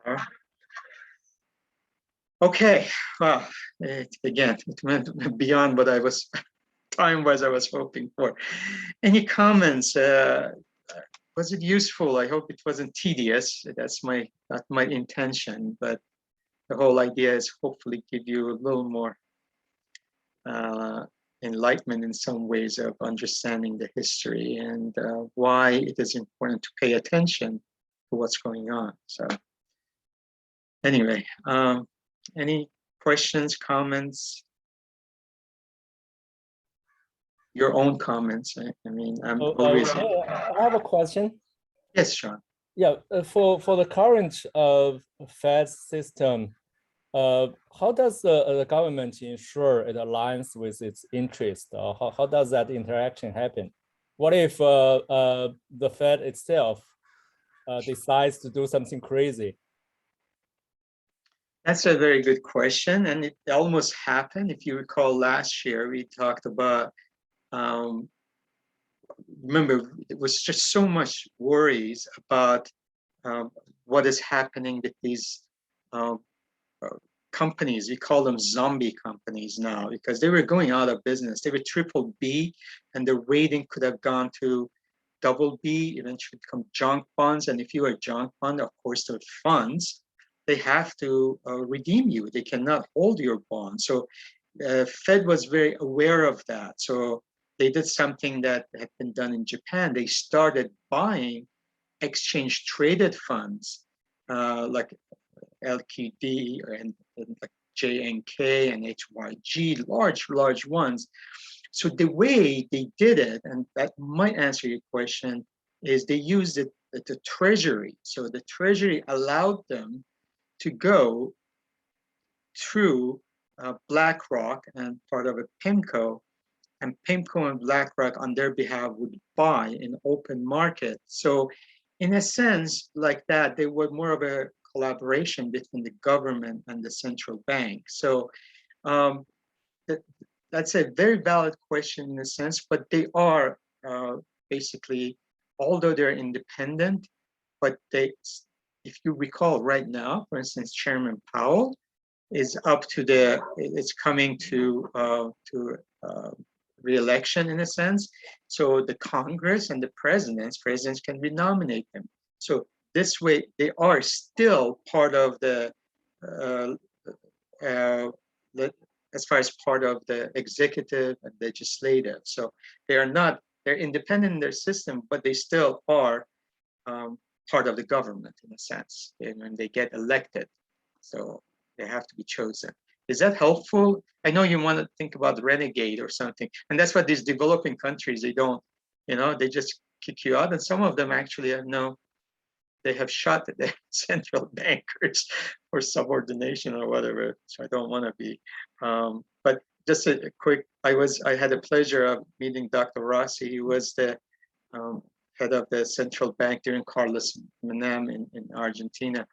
Uh, Okay, well, it went beyond what I was time-wise I was hoping for. Any comments? Was it useful? I hope it wasn't tedious. That's not my intention, but the whole idea is hopefully give you a little more uh, enlightenment in some ways of understanding the history and why it is important to pay attention to what's going on. So anyway, any questions, comments, your own comments? I mean, I'm always, I have a question. yes, Sean. Yeah, for the current Fed system, how does the government ensure it aligns with its interest? Or how does that interaction happen? What if the Fed itself decides to do something crazy? That's a very good question, and it almost happened. If you recall, last year we talked about. Remember, it was just so much worries about what is happening with these um, companies. We call them zombie companies now because they were going out of business. They were triple B, and the rating could have gone to double B, eventually become junk bonds. And if you are a junk fund, of course, the funds, they have to redeem you. They cannot hold your bond. So Fed was very aware of that. So they did something that had been done in Japan. They started buying exchange traded funds like LQD and like JNK and HYG, large ones. So the way they did it, and that might answer your question, is they used the treasury. So the treasury allowed them to go through BlackRock and part of a PIMCO, and PIMCO and BlackRock on their behalf would buy in open market. So in a sense like that, they were more of a collaboration between the government and the central bank. So um, that's a very valid question in a sense, but they are basically, although they're independent, but if you recall right now, for instance, Chairman Powell is it's coming to re-election in a sense. So the Congress and the presidents can renominate them. So this way, they are still part of uh, uh, as far as part of the executive and legislative. So they're independent in their system, but they still are part of the government in a sense, when they get elected. So they have to be chosen. Is that helpful? I know you want to think about renegade or something, and that's what these developing countries, they don't, they just kick you out. And some of them actually they have shot at the central bankers for subordination or whatever. So I don't want to be. But just a quick, I had the pleasure of meeting Dr. Rossi. He was the head of the central bank during Carlos Menem in Argentina.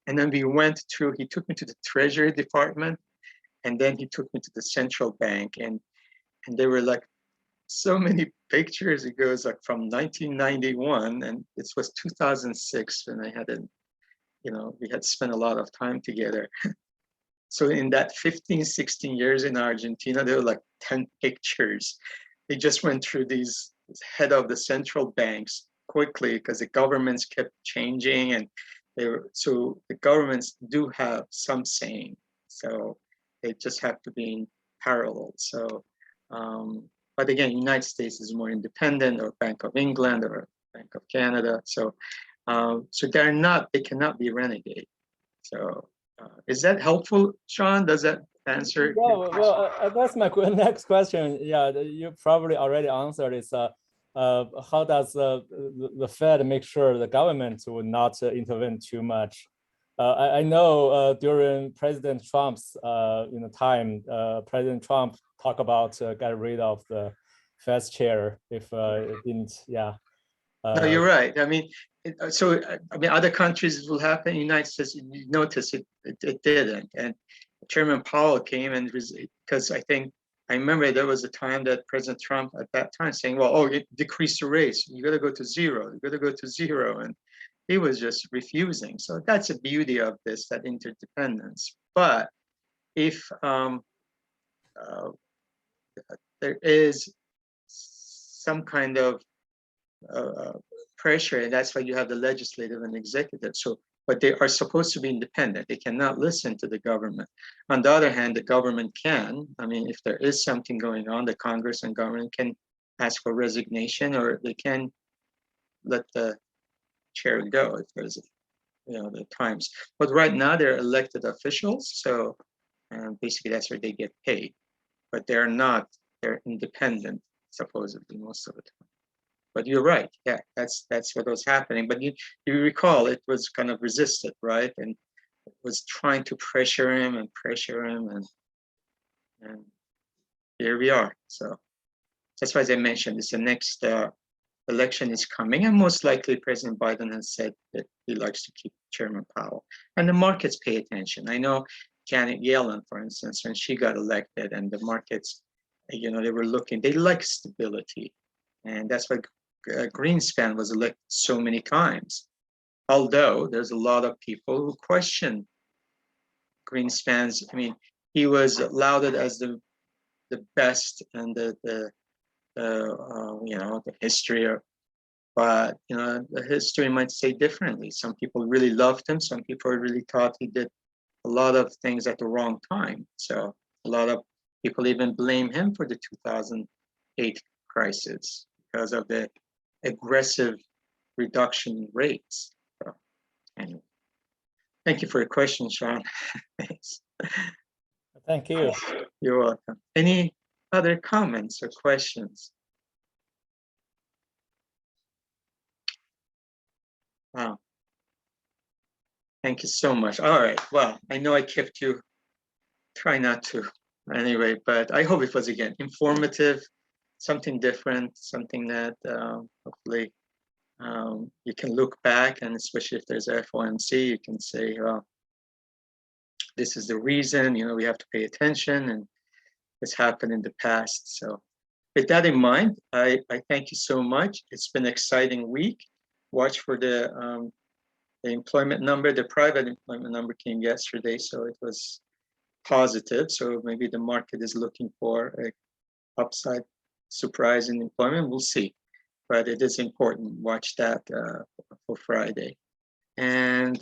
And then we went through, he took me to the Treasury Department, and then he took me to the central bank. And there were like so many pictures. It goes like from 1991, and this was 2006 when we had spent a lot of time together. So in that 15, 16 years in Argentina, there were like 10 pictures. They just went through these head of the central banks quickly because the governments kept changing, and so the governments do have some saying. So they just have to be in parallel. So, but again, United States is more independent, or Bank of England or Bank of Canada. So, so they cannot be renegade. So, is that helpful, Sean? Does that answer your question? Well, that's my next question. Yeah, you probably already answered is how does the Fed make sure the government will not intervene too much? I know during President Trump's time, President Trump talked about get rid of the Fed chair if it didn't. Yeah. No, you're right. I mean, other countries will happen. United States, you notice it didn't. And Chairman Powell came, and because I remember there was a time that President Trump at that time saying, well, it decreased the rates. You got to go to zero. You got to go to zero. And he was just refusing. So that's the beauty of this, that interdependence. But if there is some kind of pressure, and that's why you have the legislative and executive. So, but they are supposed to be independent. They cannot listen to the government. On the other hand, the government can. I mean, if there is something going on, the Congress and government can ask for resignation, or they can let the chair go if there's, the times. But right now they're elected officials, so basically that's where they get paid. But they're not. They're independent, supposedly, most of the time. But you're right. Yeah, that's what was happening. But you recall it was kind of resisted, right? And it was trying to pressure him, and here we are. So that's why, as I mentioned, it's the next election is coming, and most likely President Biden has said that he likes to keep Chairman Powell. And the markets pay attention. I know Janet Yellen, for instance, when she got elected, and the markets, they were looking, they like stability. And that's why Greenspan was elected so many times. Although there's a lot of people who question Greenspan's, he was lauded as the best and the history of, but the history might say differently. Some people really loved him. Some people really thought he did a lot of things at the wrong time. So a lot of people even blame him for the 2008 crisis because of the aggressive reduction in rates. So anyway, thank you for your question, Sean. Thanks. Thank you. You're welcome. Any other comments or questions? Wow. Thank you so much. All right. Well, I know I kept you, try not to anyway, but I hope it was, again, informative, something different, something that hopefully you can look back, and especially if there's FOMC, you can say, well, this is the reason, we have to pay attention, and this happened in the past. So with that in mind, I thank you so much. It's been an exciting week. Watch for the employment number. The private employment number came yesterday, so it was positive. So maybe the market is looking for a upside surprise in employment. We'll see, but it is important. Watch that for Friday. And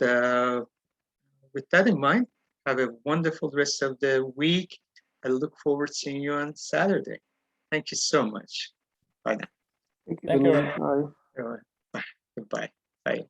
with that in mind, have a wonderful rest of the week. I look forward to seeing you on Saturday. Thank you so much. Bye now. Thank you. Thank you. Bye. Bye. Goodbye. Bye.